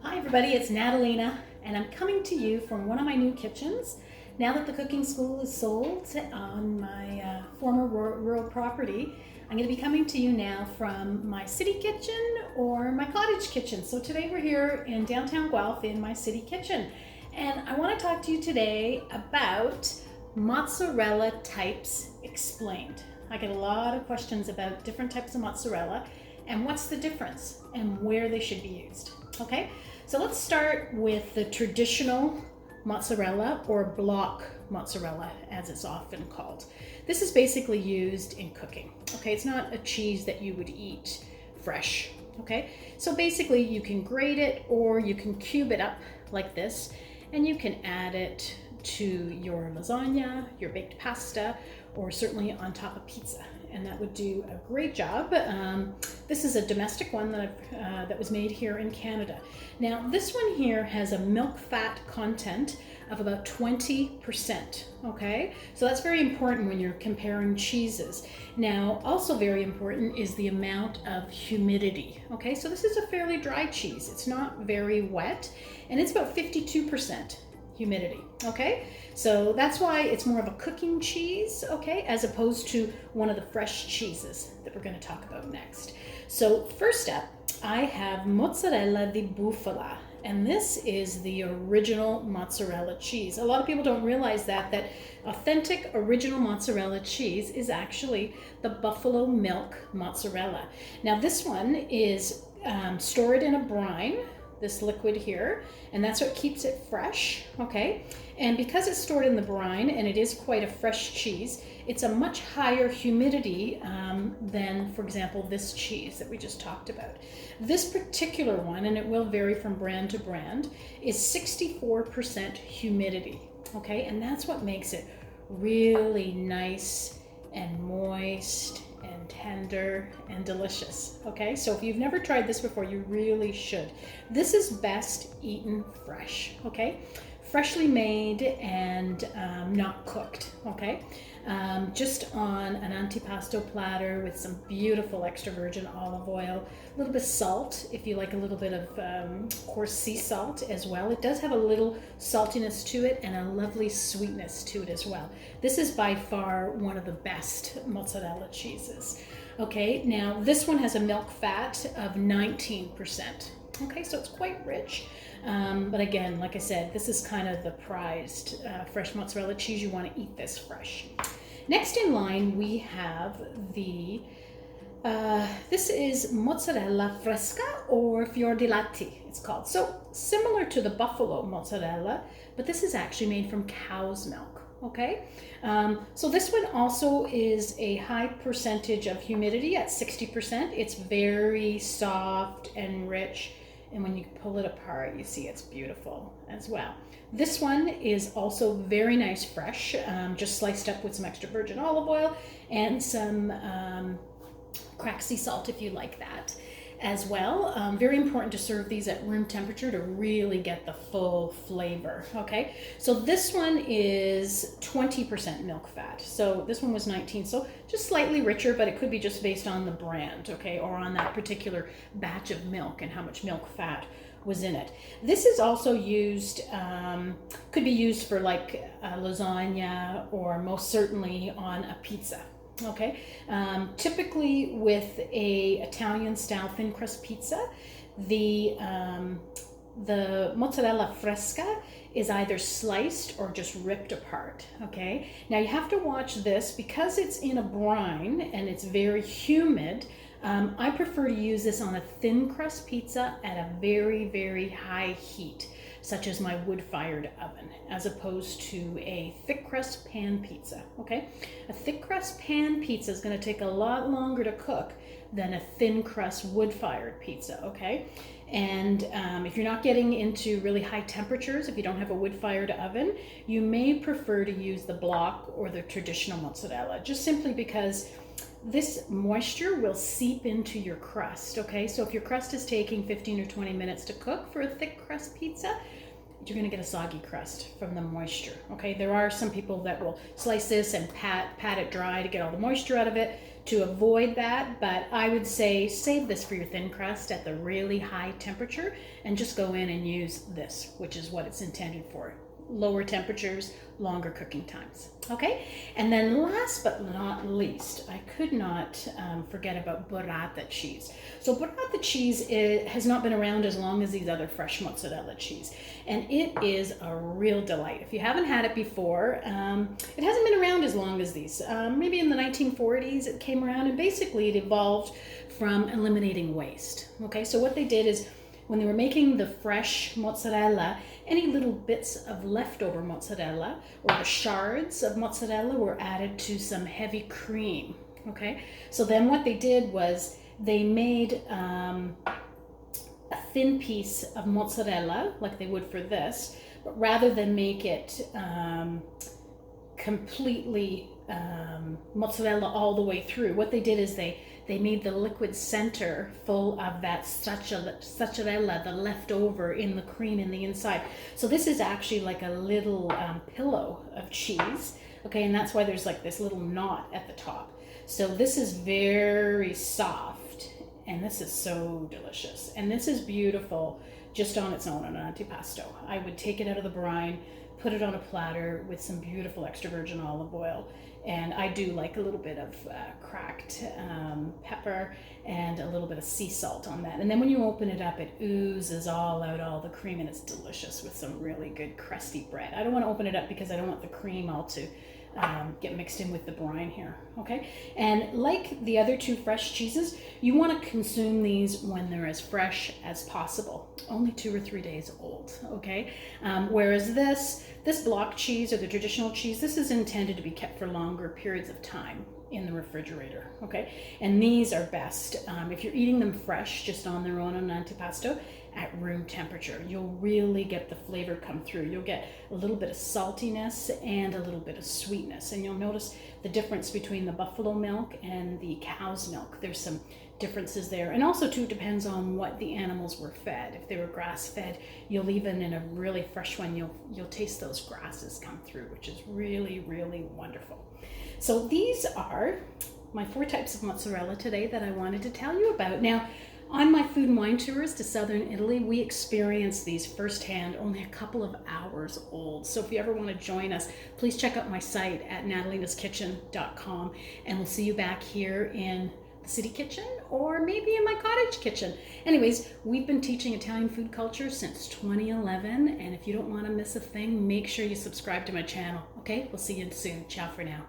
Hi everybody, it's Natalina, and I'm coming to you from one of my new kitchens. Now that the cooking school is sold on my former rural property, I'm going to be coming to you now from my city kitchen or my cottage kitchen. So today we're here in downtown Guelph in my city kitchen, and I want to talk to you today about mozzarella types explained. I get a lot of questions about different types of mozzarella and what's the difference and where they should be used. Okay, so let's start with the traditional mozzarella, or block mozzarella as it's often called. This is basically used in cooking. Okay, it's not a cheese that you would eat fresh. Okay, so basically you can grate it or you can cube it up like this, and you can add it to your lasagna, your baked pasta, or certainly on top of pizza, and that would do a great job. This is a domestic one that was made here in Canada. Now this one here has a milk fat content of about 20%, okay? So that's very important when you're comparing cheeses. Now also very important is the amount of humidity, okay? So this is a fairly dry cheese. It's not very wet, and it's about 52% humidity, okay? So that's why it's more of a cooking cheese, okay, as opposed to one of the fresh cheeses that we're going to talk about next. So first up, I have mozzarella di bufala, and this is the original mozzarella cheese. A lot of people don't realize that authentic original mozzarella cheese is actually the buffalo milk mozzarella. Now this one is stored in a brine, this liquid here, and that's what keeps it fresh, okay? And because it's stored in the brine and it is quite a fresh cheese, it's a much higher humidity than, for example, this cheese that we just talked about. This particular one, and it will vary from brand to brand, is 64% humidity, okay? And that's what makes it really nice and moist and tender and delicious, okay? So if you've never tried this before, you really should. This is best eaten fresh, okay? Freshly made and not cooked, okay? Just on an antipasto platter with some beautiful extra virgin olive oil, a little bit of salt if you like a little bit of coarse sea salt as well. It does have a little saltiness to it and a lovely sweetness to it as well. This is by far one of the best mozzarella cheeses. Okay, now this one has a milk fat of 19%. Okay, so it's quite rich. But again, like I said, this is kind of the prized fresh mozzarella cheese. You want to eat this fresh. Next in line, we have the, this is Mozzarella Fresca, or Fior di Latte, it's called. So similar to the buffalo mozzarella, but this is actually made from cow's milk. Okay, so this one also is a high percentage of humidity at 60%. It's very soft and rich, and when you pull it apart, you see it's beautiful as well. This one is also very nice fresh, just sliced up with some extra virgin olive oil and some cracked sea salt if you like that as well. Very important to serve these at room temperature to really get the full flavor, okay? So this one is 20% milk fat. So this one was 19, so just slightly richer, but it could be just based on the brand, okay? Or on that particular batch of milk and how much milk fat was in it. This is also used, could be used for like a lasagna, or most certainly on a pizza. Okay, typically with a Italian style thin crust pizza, the mozzarella fresca is either sliced or just ripped apart. Okay, now you have to watch this because it's in a brine and it's very humid. I prefer to use this on a thin crust pizza at a very, very high heat, such as my wood-fired oven, as opposed to a thick crust pan pizza, okay? A thick crust pan pizza is gonna take a lot longer to cook than a thin crust wood-fired pizza, okay? And if you're not getting into really high temperatures, if you don't have a wood-fired oven, you may prefer to use the block or the traditional mozzarella, just simply because this moisture will seep into your crust, okay? So if your crust is taking 15 or 20 minutes to cook for a thick crust pizza, you're gonna get a soggy crust from the moisture, okay? There are some people that will slice this and pat it dry to get all the moisture out of it. to avoid that, but I would say save this for your thin crust at the really high temperature and just go in and use this, which is what it's intended for. Lower temperatures, longer cooking times. Okay, and then last but not least, I could not forget about burrata cheese. So burrata cheese has not been around as long as these other fresh mozzarella cheese, and it is a real delight. If you haven't had it before, it hasn't been around as long as these. Maybe in the 1940s it came around, and basically it evolved from eliminating waste. Okay, so what they did is when they were making the fresh mozzarella, any little bits of leftover mozzarella or the shards of mozzarella were added to some heavy cream. Okay, so then what they did was they made a thin piece of mozzarella like they would for this, but rather than make it completely mozzarella all the way through, what they did is they made the liquid center full of that stracciatella, the leftover in the cream in the inside. So this is actually like a little pillow of cheese, okay, and that's why there's like this little knot at the top. So this is very soft, and this is so delicious, and this is beautiful just on its own on an antipasto. I would take it out of the brine, put it on a platter with some beautiful extra virgin olive oil, and I do like a little bit of cracked pepper and a little bit of sea salt on that. And then when you open it up, it oozes all out, all the cream, and it's delicious with some really good crusty bread. I don't want to open it up because I don't want the cream all to get mixed in with the brine here, okay? And like the other two fresh cheeses, you want to consume these when they're as fresh as possible, only 2 or 3 days old, okay? Whereas this block cheese, or the traditional cheese, this is intended to be kept for longer periods of time in the refrigerator, okay? And these are best if you're eating them fresh, just on their own on an antipasto, at room temperature. You'll really get the flavor come through. You'll get a little bit of saltiness and a little bit of sweetness, and you'll notice the difference between the buffalo milk and the cow's milk. There's some differences there, and also too, it depends on what the animals were fed. If they were grass fed, you'll even in a really fresh one, you'll taste those grasses come through, which is really, really wonderful. So these are my 4 types of mozzarella today that I wanted to tell you about. Now, on my food and wine tours to southern Italy, we experienced these firsthand, only a couple of hours old. So if you ever want to join us, please check out my site at nataliinaskitchen.com, and we'll see you back here in the city kitchen, or maybe in my cottage kitchen. Anyways, we've been teaching Italian food culture since 2011, and if you don't want to miss a thing, make sure you subscribe to my channel. Okay, we'll see you soon. Ciao for now.